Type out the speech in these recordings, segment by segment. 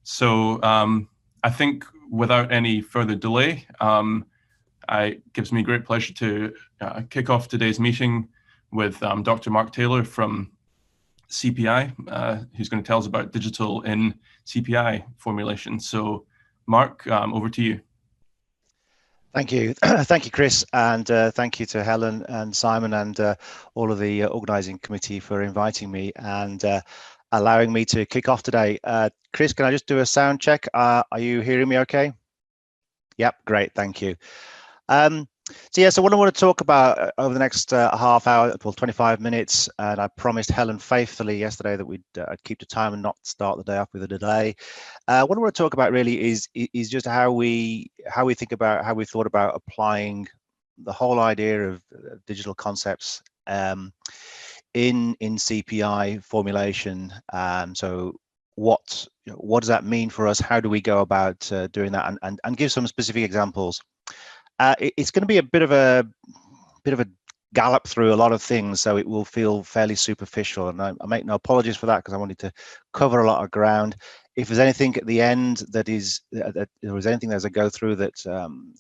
So I think without any further delay, it gives me great pleasure to kick off today's meeting with Dr. Mark Taylor from CPI, who's going to tell us about digital in CPI formulation. So Mark, over to you. Thank you. Thank you, Chris, and thank you to Helen and Simon and all of the organising committee for inviting me and allowing me to kick off today. Chris, can I just do a sound check? Are you hearing me okay? Yep, great, thank you. So what I want to talk about over the next half hour, well, 25 minutes, and I promised Helen faithfully yesterday that I'd keep to time and not start the day off with a delay. What I want to talk about really is just how we think about, how we thought about applying the whole idea of digital concepts in CPI formulation. So what does that mean for us? How do we go about doing that, and give some specific examples. It's going to be a bit of a gallop through a lot of things, so it will feel fairly superficial, and I make no apologies for that, because I wanted to cover a lot of ground. If there's anything at the end that there was anything as I go through that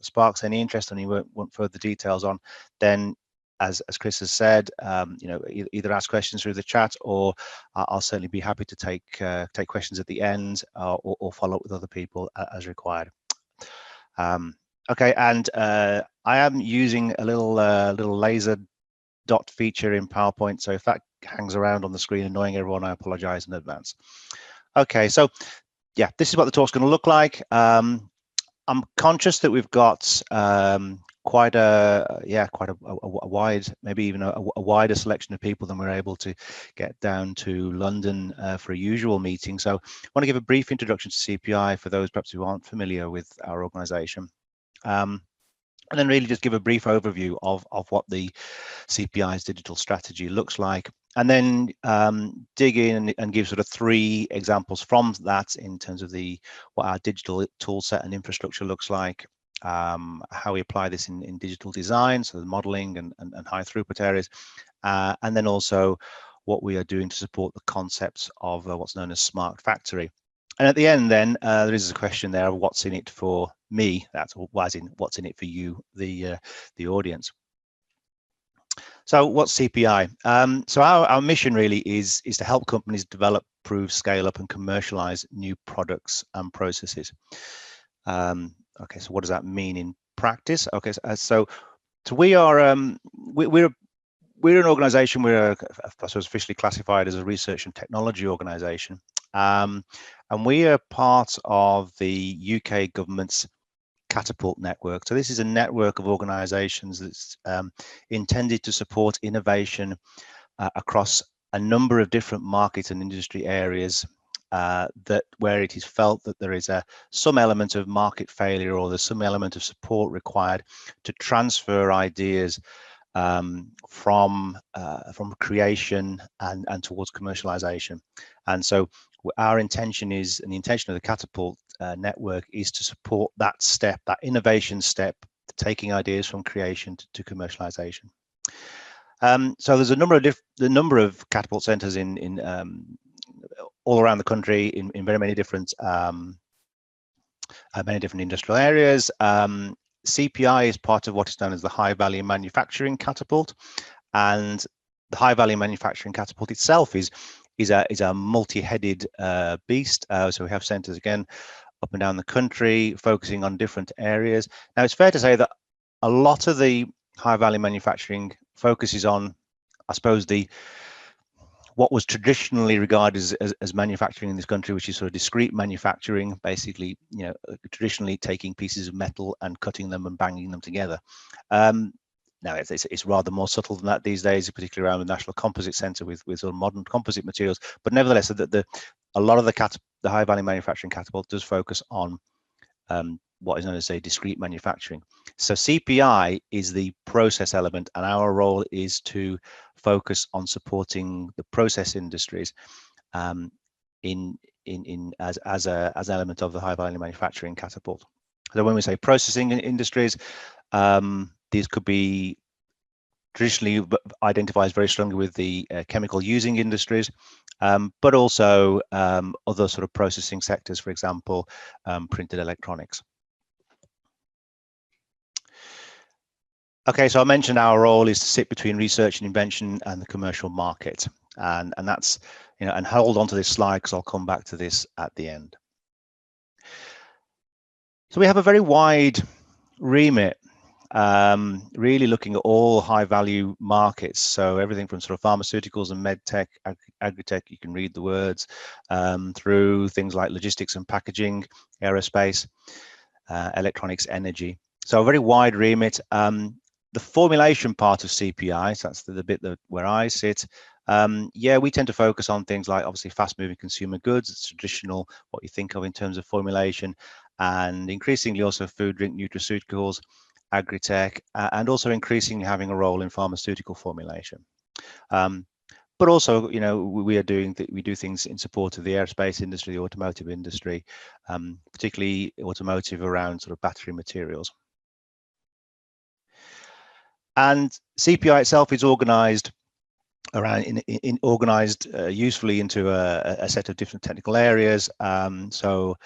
sparks any interest and you want further details on, then as Chris has said, either ask questions through the chat, or I'll certainly be happy to take questions at the end, or follow up with other people as required. Okay, and I am using a little laser dot feature in PowerPoint, so if that hangs around on the screen annoying everyone, I apologize in advance. Okay, so yeah, this is what the talk's going to look like. I'm conscious that we've got quite a wide, maybe even a wider selection of people than we're able to get down to London for a usual meeting. So I want to give a brief introduction to CPI for those perhaps who aren't familiar with our organization. And then really just give a brief overview of what the CPI's digital strategy looks like, and then dig in and give sort of 3 examples from that in terms of what our digital tool set and infrastructure looks like, how we apply this in digital design, so the modeling and high throughput areas, and then also what we are doing to support the concepts of what's known as smart factory. And at the end, then there is a question there of what's in it for me. That's as in what's in it for you, the audience. So what's CPI? So our mission really is to help companies develop, prove, scale up, and commercialize new products and processes. Okay, so what does that mean in practice? Okay, so we are we're an organization. We're I suppose officially classified as a research and technology organization. And we are part of the UK government's Catapult network. So this is a network of organizations that's intended to support innovation across a number of different market and industry areas where it is felt that there is some element of market failure, or there's some element of support required to transfer ideas from creation and towards commercialization. And so our intention is, and the intention of the Catapult network is to support that step, that innovation step, taking ideas from creation to commercialization. So there's a number of Catapult centers in all around the country in very many different industrial areas. CPI is part of what is known as the High Value Manufacturing Catapult, and the High Value Manufacturing Catapult itself is a multi-headed beast. So we have centres again up and down the country, focusing on different areas. Now, it's fair to say that a lot of the high value manufacturing focuses on, I suppose, what was traditionally regarded as manufacturing in this country, which is sort of discrete manufacturing, basically, traditionally taking pieces of metal and cutting them and banging them together. Now, it's rather more subtle than that these days, particularly around the National Composite Centre with sort of modern composite materials. But nevertheless, a lot of the high value manufacturing Catapult does focus on what is known as, say, discrete manufacturing. So CPI is the process element, and our role is to focus on supporting the process industries as an element of the high value manufacturing Catapult. So when we say processing industries, these could be traditionally identifies very strongly with the chemical using industries, but also other sort of processing sectors, for example, printed electronics. Okay, so I mentioned our role is to sit between research and invention and the commercial market, and that's, you know, and hold on to this slide because I'll come back to this at the end. So we have a very wide remit, really looking at all high value markets. So everything from sort of pharmaceuticals and medtech, agri-tech, you can read the words, through things like logistics and packaging, aerospace, electronics, energy. So a very wide remit. The formulation part of CPI, so that's the bit where I sit. Yeah, we tend to focus on things like obviously fast-moving consumer goods. It's traditional, what you think of in terms of formulation, and increasingly also food, drink, nutraceuticals, agri-tech, and also increasingly having a role in pharmaceutical formulation. But also, you know, we do things in support of the aerospace industry, the automotive industry, particularly automotive around sort of battery materials. And CPI itself is organized around organized usefully into a set of different technical areas. So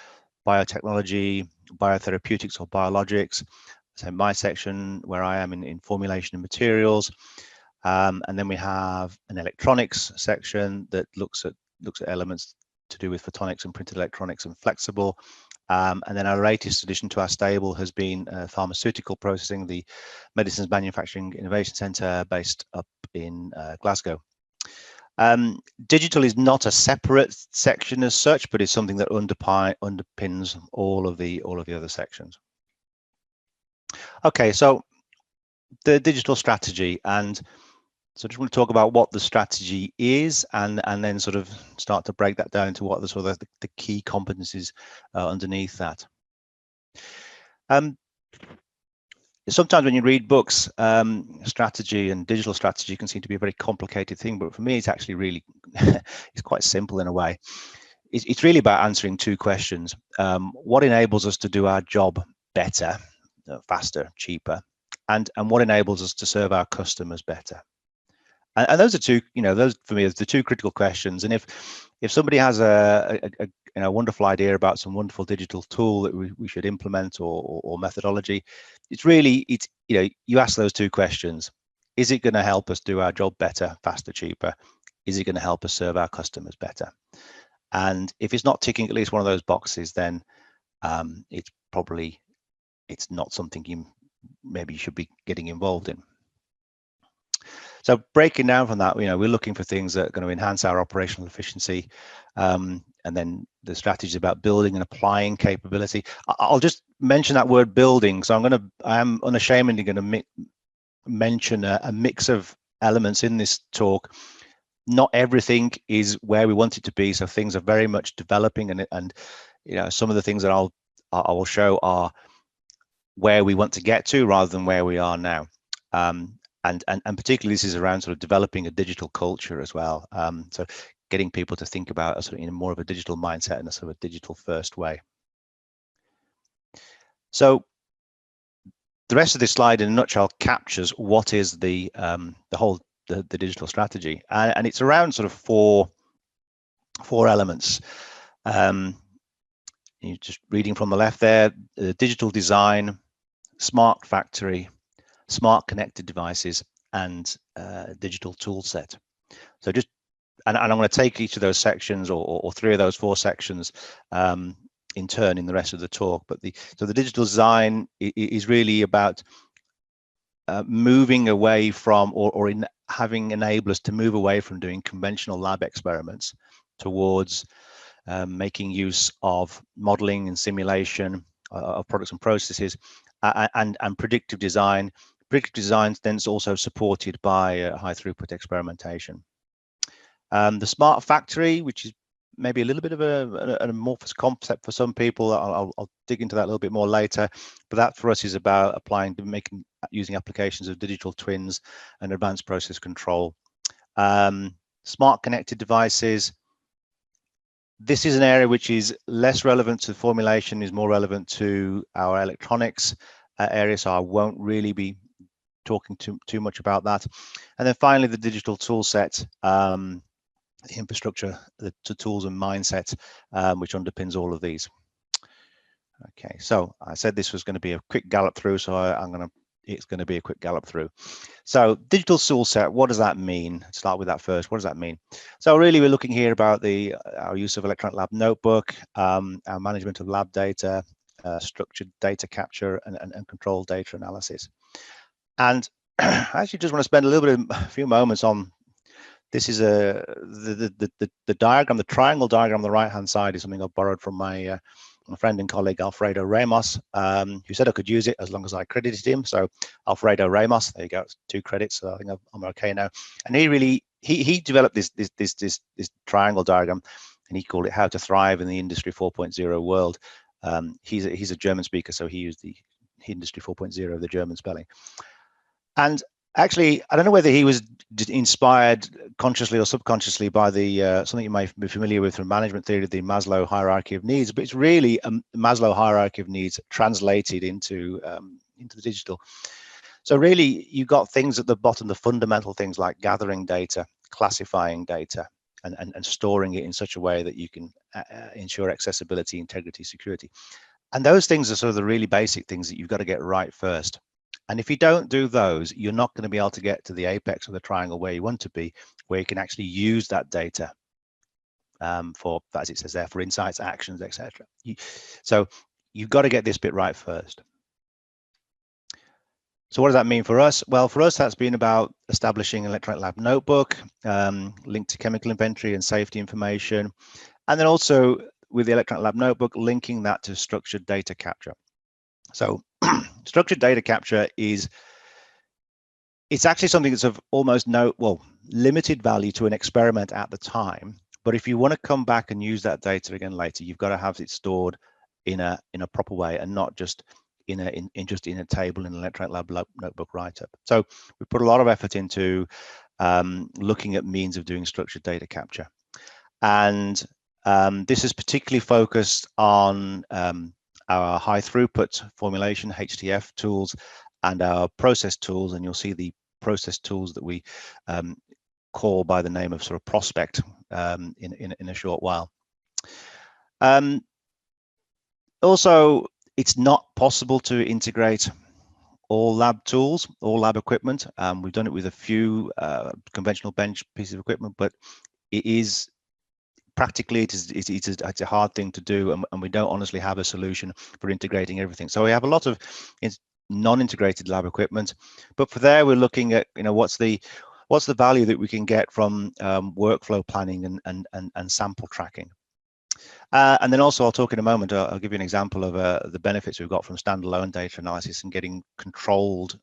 biotechnology, biotherapeutics or biologics. So my section where I am in formulation and materials. And then we have an electronics section that looks at elements to do with photonics and printed electronics and flexible. And then our latest addition to our stable has been pharmaceutical processing, the Medicines Manufacturing Innovation Centre based up in Glasgow. Digital is not a separate section as such, but it's something that underpins all of the other sections. Okay, so the digital strategy, and so I just want to talk about what the strategy is, and then sort of start to break that down into what the sort of the key competencies underneath that. Sometimes when you read books, strategy and digital strategy can seem to be a very complicated thing, but for me, it's actually really it's quite simple in a way. It's really about answering two questions: what enables us to do our job better, faster, cheaper, and what enables us to serve our customers better. And those are two, you know, those for me are the two critical questions. And if somebody has a wonderful idea about some wonderful digital tool that we should implement or methodology, it's you know, you ask those two questions: is it going to help us do our job better, faster, cheaper? Is it going to help us serve our customers better? And if it's not ticking at least one of those boxes, then it's not something you should be getting involved in. So breaking down from that, you know, we're looking for things that are going to enhance our operational efficiency, and then the strategy is about building and applying capability. I'll just mention that word building. So I am unashamedly going to mention a mix of elements in this talk. Not everything is where we want it to be. So things are very much developing, and you know, some of the things that I will show are where we want to get to rather than where we are now. And particularly this is around sort of developing a digital culture as well. So getting people to think about sort of in more of a digital mindset and a sort of a digital first way. So the rest of this slide in a nutshell captures what is the digital strategy, and it's around sort of four elements. You're just reading from the left there: digital design, smart factory, smart connected devices, and digital tool set. So just, and I'm going to take each of those sections or three of those four sections in turn in the rest of the talk. But so the digital design is really about moving away from or having enablers to move away from doing conventional lab experiments towards making use of modeling and simulation of products and processes, and predictive design. Predictive design then is also supported by high throughput experimentation. The smart factory, which is maybe a little bit of an amorphous concept for some people. I'll dig into that a little bit more later, but that for us is about using applications of digital twins and advanced process control. Smart connected devices. This is an area which is less relevant to formulation, is more relevant to our electronics area, so I won't really be talking too much about that. And then finally, the digital tool set, the infrastructure, the tools and mindset, which underpins all of these. Okay, so I said this was going to be a quick gallop through, so it's going to be a quick gallop through. So digital tool set, what does that mean? Let's start with that first. What does that mean? So really, we're looking here about our use of electronic lab notebook, our management of lab data, structured data capture, and controlled data analysis. And I actually just want to spend a few moments on this. Is the diagram, the triangle diagram on the right-hand side is something I borrowed from my friend and colleague Alfredo Ramos, who said I could use it as long as I credited him. So Alfredo Ramos, there you go, 2 credits. So I think I'm okay now. And he developed this triangle diagram, and he called it "How to Thrive in the Industry 4.0 World." He's a German speaker, so he used the Industry 4.0, the German spelling. And actually, I don't know whether he was inspired consciously or subconsciously by the something you might be familiar with from management theory, the Maslow hierarchy of needs. But it's really a Maslow hierarchy of needs translated into the digital. So really, you got things at the bottom, the fundamental things like gathering data, classifying data, and storing it in such a way that you can ensure accessibility, integrity, security. And those things are sort of the really basic things that you've got to get right first. And if you don't do those, you're not going to be able to get to the apex of the triangle where you want to be, where you can actually use that data for, as it says there, for insights, actions, etc. So you've got to get this bit right first. So what does that mean for us? Well, for us, that's been about establishing an electronic lab notebook, linked to chemical inventory and safety information, and then also with the electronic lab notebook, linking that to structured data capture. So structured data capture it's actually something that's of almost limited value to an experiment at the time. But if you want to come back and use that data again later, you've got to have it stored in a proper way, and not just in a table in an electronic lab notebook write-up. So we put a lot of effort into looking at means of doing structured data capture, and this is particularly focused on our high throughput formulation HTF tools and our process tools, and you'll see the process tools that we call by the name of sort of Prospect in a short while. Also, it's not possible to integrate all lab tools, all lab equipment. We've done it with a few conventional bench pieces of equipment, but it is practically it's a hard thing to do, and we don't honestly have a solution for integrating everything. So we have a lot of non-integrated lab equipment, but for there we're looking at what's the value that we can get from workflow planning and sample tracking. And then also I'll talk in a moment, I'll give you an example of the benefits we've got from standalone data analysis and getting controlled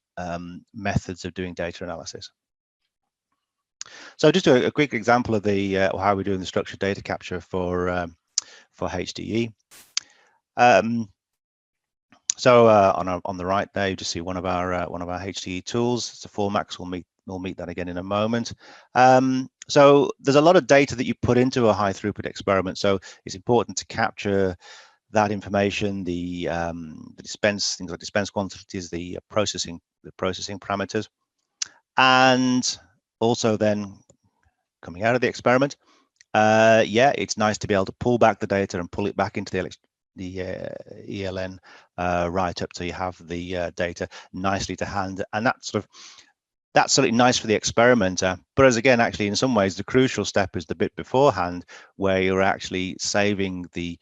methods of doing data analysis. So just a quick example of the how we're doing the structured data capture for HDE. So on the right there, you just see one of our HDE tools. It's a Formax. We'll meet that again in a moment. So there's a lot of data that you put into a high throughput experiment. So it's important to capture that information, the things like dispense quantities, the processing parameters, and also then coming out of the experiment, it's nice to be able to pull back the data and pull it back into the ELN write-up, so you have the data nicely to hand, and that's certainly nice for the experimenter. But as again, actually, in some ways, the crucial step is the bit beforehand, where you're actually saving the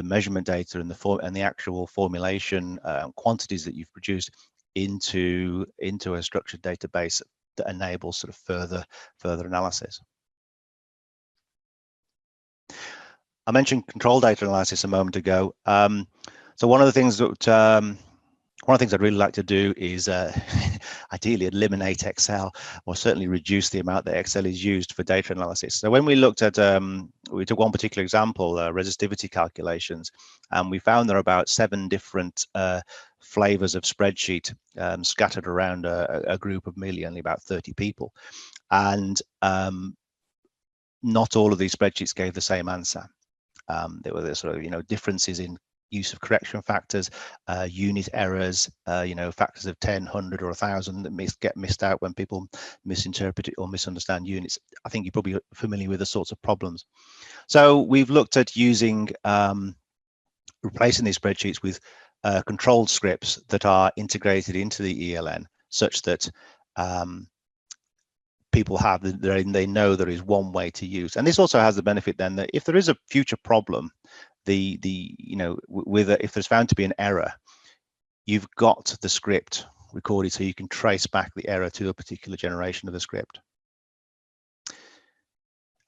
measurement data and the actual formulation quantities that you've produced into a structured database that enables sort of further analysis. I mentioned control data analysis a moment ago. So one of the things I'd really like to do is ideally eliminate Excel, or certainly reduce the amount that Excel is used for data analysis. So when we looked at, we took one particular example, resistivity calculations, and we found there are about 7 different flavors of spreadsheet scattered around a group of only about 30 people. And not all of these spreadsheets gave the same answer. There were sort of differences in use of correction factors, unit errors, you know, factors of 10, 100 or 1,000 that get missed out when people misinterpret it or misunderstand units. I think you're probably familiar with the sorts of problems. So we've looked at using replacing these spreadsheets with controlled scripts that are integrated into the ELN, such that people have, they know there is one way to use. And this also has the benefit then that if there is a future problem, you know, if there's found to be an error, you've got the script recorded so you can trace back the error to a particular generation of the script.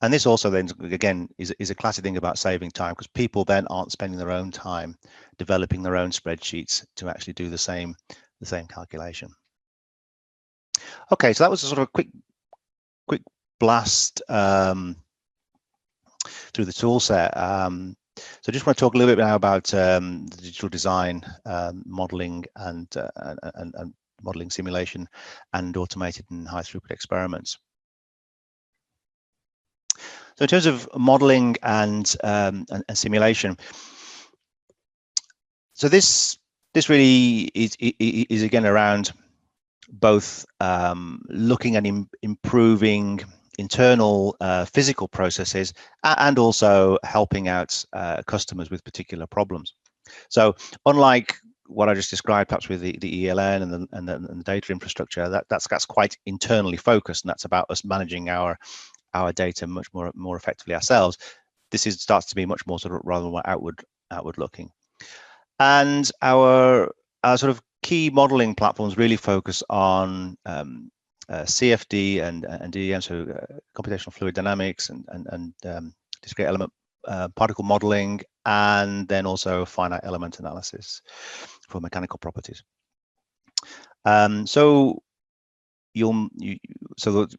And this also then, again, is a classic thing about saving time, because people then aren't spending their own time developing their own spreadsheets to actually do the same calculation. Okay, so that was a sort of a quick blast through the tool set. So I just want to talk a little bit now about the digital design, modeling and modeling simulation and automated and high throughput experiments. So in terms of modeling and simulation, so this really is again around both looking at improving internal physical processes and also helping out customers with particular problems. So unlike what I just described, perhaps with the ELN and the data infrastructure, that's quite internally focused, and that's about us managing our data much more effectively ourselves. This starts to be much more sort of rather more outward looking. And our sort of key modeling platforms really focus on CFD and DEM, so computational fluid dynamics and discrete element particle modeling, and then also finite element analysis for mechanical properties. So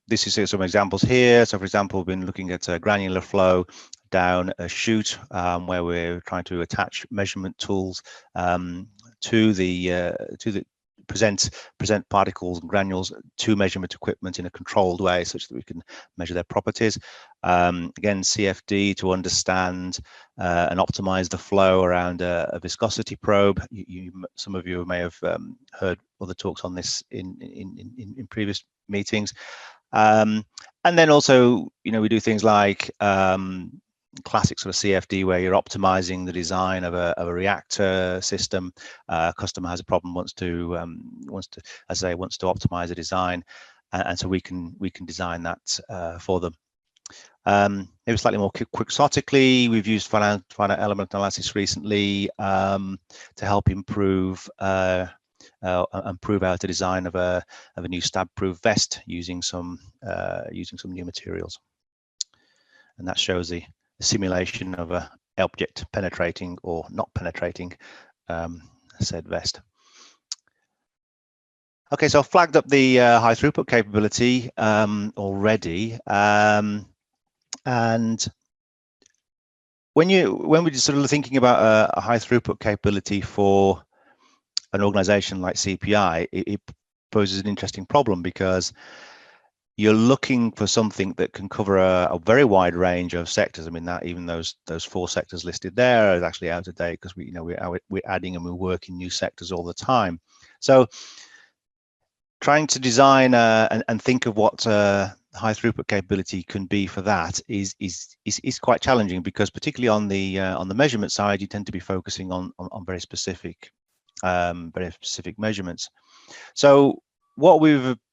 this is some examples here. So for example, we've been looking at a granular flow down a chute where we're trying to attach measurement tools to the present particles and granules to measurement equipment in a controlled way, such that we can measure their properties. Again, CFD to understand and optimize the flow around a viscosity probe. Some of you may have heard other talks on this in previous meetings. And then also, you know, we do things like classic sort of CFD, where you're optimizing the design of a reactor system. Customer has a problem, wants to optimize a design, and so we can design that for them. Maybe slightly more quixotically, we've used finite element analysis recently to help improve out the design of a new stab-proof vest using some new materials, and that shows the simulation of a object penetrating or not penetrating said vest. Okay, so I've flagged up the high throughput capability already, and when we're sort of thinking about a high throughput capability for an organization like CPI, it poses an interesting problem, because you're looking for something that can cover a very wide range of sectors. I mean, that even those 4 sectors listed there is actually out of date, because we're adding and we're working new sectors all the time. So trying to design and think of what high throughput capability can be for that is quite challenging, because particularly on the measurement side, you tend to be focusing on very specific measurements. So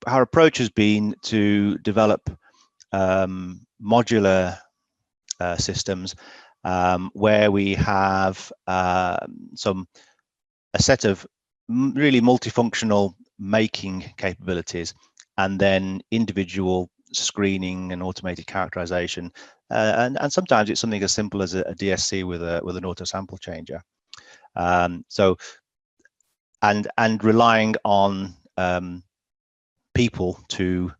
our approach has been to develop modular systems where we have a set of really multifunctional making capabilities, and then individual screening and automated characterization, and sometimes it's something as simple as a DSC with an auto sample changer. So and relying on people to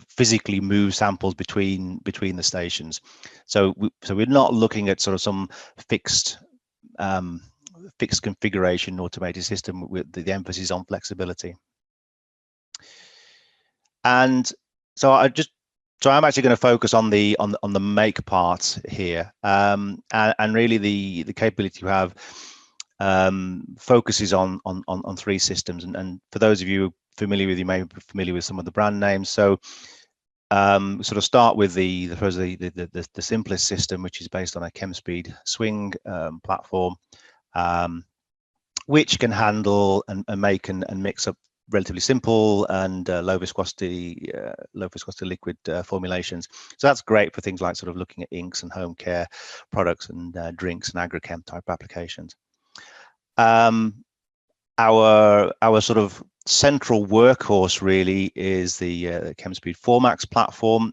physically move samples between the stations. So we're not looking at sort of some fixed configuration automated system with the emphasis on flexibility. And so I just So I'm actually going to focus on the make part here, and really the capability you have focuses on three systems. And for those of you familiar with, you may be familiar with some of the brand names. So sort of start with the simplest system, which is based on a ChemSpeed swing platform, which can handle and make and mix up relatively simple and low viscosity liquid formulations. So that's great for things like sort of looking at inks and home care products and drinks and agrichem type applications. Our sort of central workhorse really is the ChemSpeed Formax platform.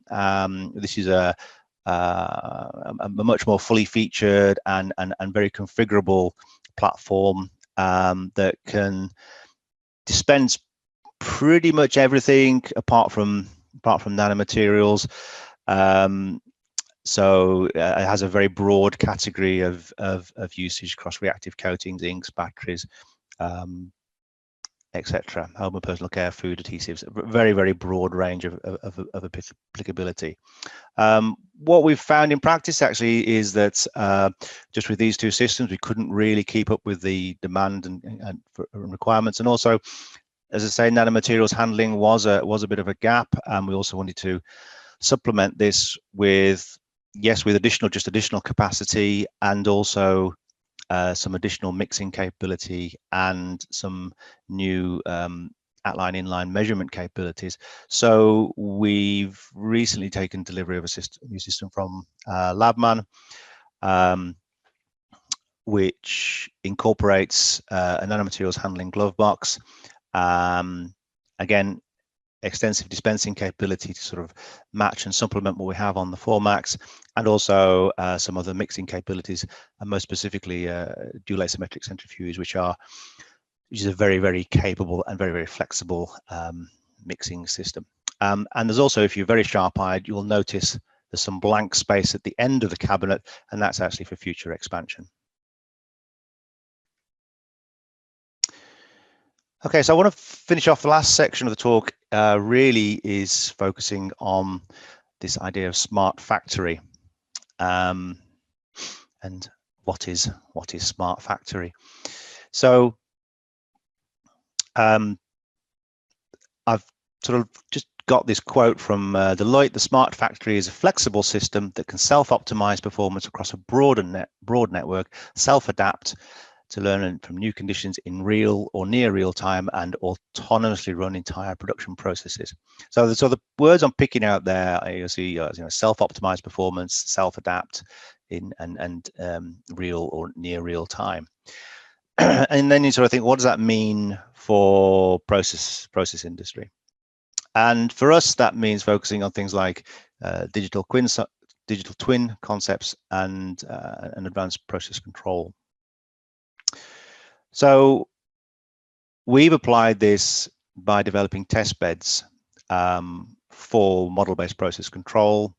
This is a much more fully featured and very configurable platform that can dispense pretty much everything apart from nanomaterials. So it has a very broad category of usage across reactive coatings, inks, batteries, etc. Home and personal care, food adhesives, very, very broad range of applicability. What we've found in practice actually is that just with these two systems, we couldn't really keep up with the demand and requirements. And also, as I say, nanomaterials handling was a bit of a gap, and we also wanted to supplement this with additional capacity, and also some additional mixing capability and some new at-line inline measurement capabilities. So we've recently taken delivery of a new system from Labman, which incorporates a nanomaterials handling glove box. Again, extensive dispensing capability to sort of match and supplement what we have on the Formax, and also some other mixing capabilities, and most specifically dual asymmetric centrifuge, which is a very, very capable and very, very flexible mixing system. And there's also, if you're very sharp-eyed, you'll notice there's some blank space at the end of the cabinet, and that's actually for future expansion. Okay, so I want to finish off the last section of the talk. Really is focusing on this idea of smart factory, and what is smart factory. So I've sort of just got this quote from Deloitte: "The smart factory is a flexible system that can self-optimize performance across a broad network, self-adapt to learn from new conditions in real or near real time, and autonomously run entire production processes." So the words I'm picking out there, you see, self-optimized performance, self-adapt in and real or near real time. And then you sort of think, what does that mean for process industry? And for us, that means focusing on things like digital twin concepts and advanced process control. So we've applied this by developing test beds for model-based process control.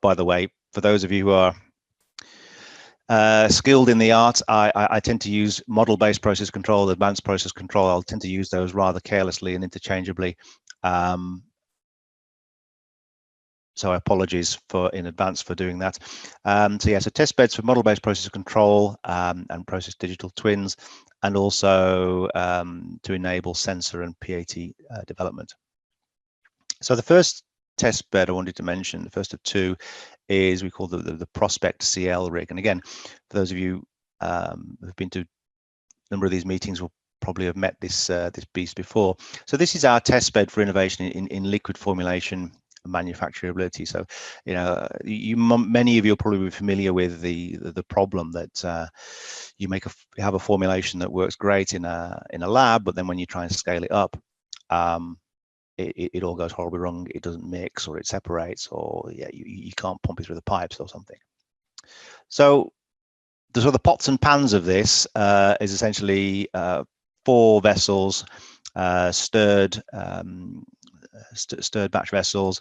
By the way, for those of you who are skilled in the art, I tend to use model-based process control, advanced process control. I'll tend to use those rather carelessly and interchangeably. So apologies in advance for doing that. So test beds for model-based process control and process digital twins, and also to enable sensor and PAT development. So the first test bed I wanted to mention, the first of two, is we call the Prospect CL rig. And again, for those of you who've been to a number of these meetings will probably have met this beast before. So this is our test bed for innovation in liquid formulation manufacturability. So many of you are probably familiar with the problem that you have a formulation that works great in a lab, but then when you try and scale it up, it all goes horribly wrong. It doesn't mix, or it separates, or you can't pump it through the pipes or something. So the sort of pots and pans of this is essentially 4 vessels, stirred batch vessels,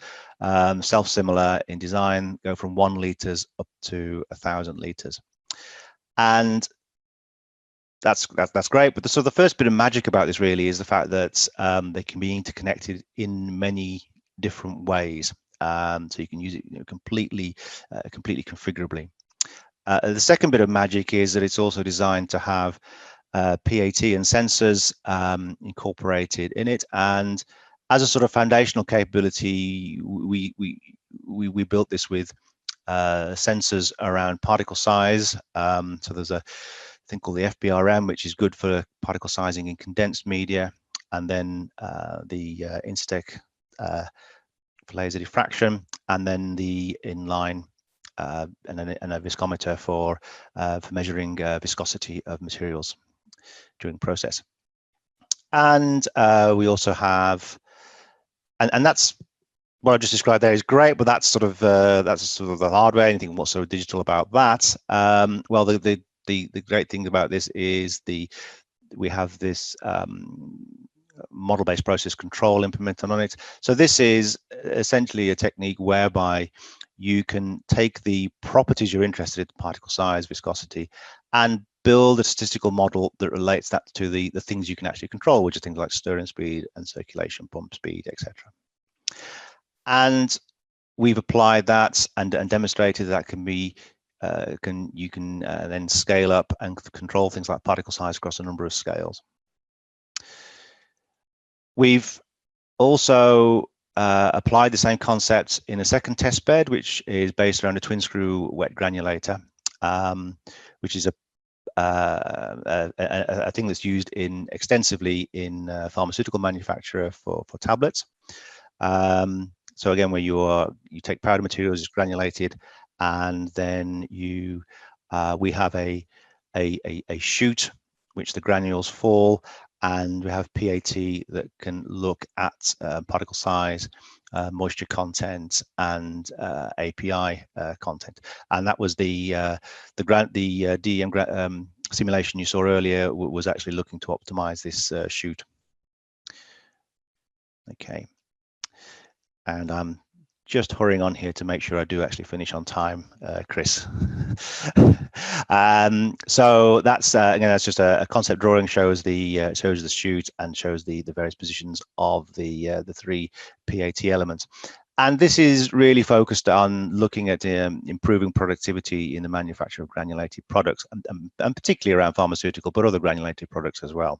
self-similar in design, go from 1 liters up to 1,000 liters, and that's great. But the first bit of magic about this really is the fact that they can be interconnected in many different ways. so you can use it completely configurably. The second bit of magic is that it's also designed to have PAT and sensors incorporated in it, and as a sort of foundational capability, we built this with sensors around particle size. So there's a thing called the FBRM, which is good for particle sizing in condensed media, and then the Instatek for laser diffraction, and then the inline and a viscometer for measuring viscosity of materials during the process. And we also have, and that's what I just described there is great, but that's sort of the hardware. Anything what's sort of digital about that? Well, the great thing about this is we have this model-based process control implemented on it. So this is essentially a technique whereby you can take the properties you're interested in, particle size, viscosity, and build a statistical model that relates that to the things you can actually control, which are things like stirring speed and circulation pump speed, etc. And we've applied that and demonstrated that can be you can then scale up and control things like particle size across a number of scales. We've also applied the same concept in a second test bed, which is based around a twin screw wet granulator, which is a thing that's used extensively in pharmaceutical manufacture for tablets. So again, where you take powder materials, it's granulated, and then we have a chute which the granules fall, and we have PAT that can look at particle size, moisture content, and API content. And that was the DEM simulation you saw earlier was actually looking to optimize this chute. Okay. And I'm just hurrying on here to make sure I do actually finish on time, Chris. So that's again, that's just a concept drawing, shows the chute and shows the various positions of the three PAT elements. And this is really focused on looking at improving productivity in the manufacture of granulated products, and particularly around pharmaceutical, but other granulated products as well.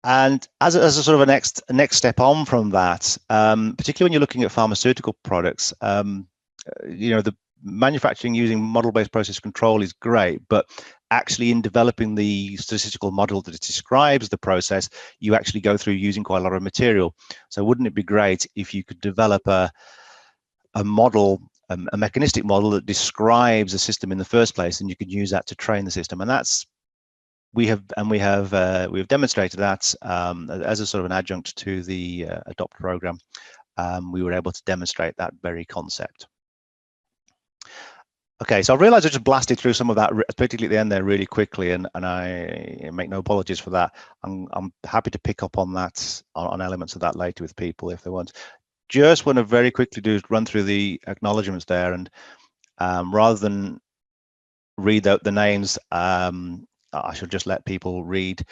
And as a sort of a next step on from that, particularly when you're looking at pharmaceutical products, the manufacturing using model-based process control is great, but actually in developing the statistical model that describes the process, you actually go through using quite a lot of material. So wouldn't it be great if you could develop a model, a mechanistic model that describes a system in the first place, and you could use that to train the system? And that's we've demonstrated that as a sort of an adjunct to the ADOPT program. We were able to demonstrate that very concept. Okay, so I realized I just blasted through some of that, particularly at the end there, really quickly, and I make no apologies for that. I'm happy to pick up on that, on elements of that later with people if they want. Just want to very quickly run through the acknowledgements there, and rather than read out the names, I should just let people read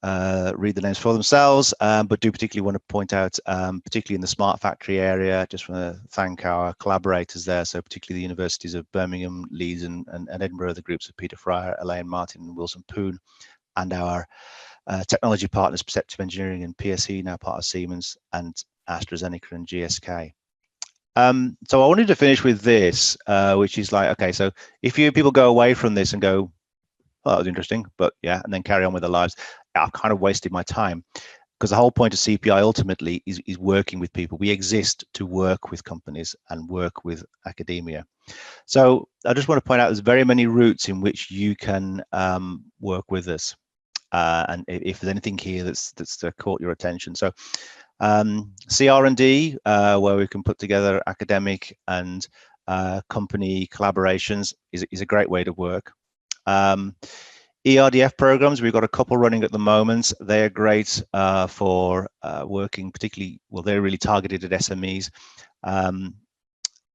the names for themselves, but do particularly want to point out, particularly in the smart factory area, just want to thank our collaborators there, so particularly the universities of Birmingham, Leeds and Edinburgh, the groups of Peter Fryer, Elaine Martin and Wilson Poon, and our technology partners, Perceptive Engineering and PSE, now part of Siemens, and AstraZeneca and GSK. So I wanted to finish with this, which is like, okay, so if people go away from this and go, oh, that was interesting, but yeah, and then carry on with their lives, I've kind of wasted my time, because the whole point of CPI ultimately is working with people. We exist to work with companies and work with academia. So I just want to point out there's very many routes in which you can work with us. And if there's anything here that's caught your attention. So CR&D, where we can put together academic and company collaborations, is a great way to work. ERDF programs, we've got a couple running at the moment. They're great for working particularly, well, they're really targeted at SMEs.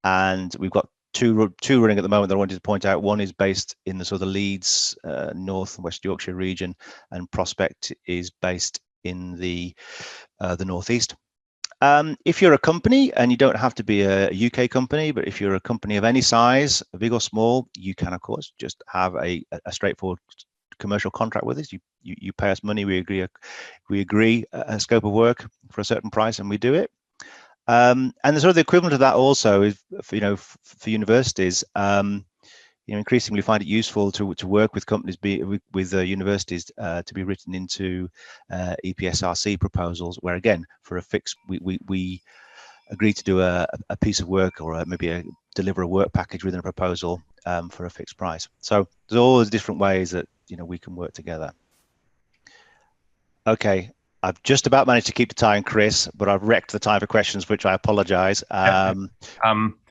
And we've got two running at the moment that I wanted to point out. One is based in the sort of Leeds, North and West Yorkshire region, and Prospect is based in the Northeast. If you're a company, and you don't have to be a UK company, but if you're a company of any size, big or small, you can, of course, just have a straightforward commercial contract with us. You pay us money, we agree a scope of work for a certain price, and we do it. And the sort of the equivalent of that also is, for universities. Increasingly find it useful to work with companies, with universities, to be written into EPSRC proposals, where again, for a fixed, we agree to do a piece of work, or maybe deliver a work package within a proposal for a fixed price. So there's all those different ways that we can work together. Okay, I've just about managed to keep the time, Chris, but I've wrecked the time for questions, which I apologise.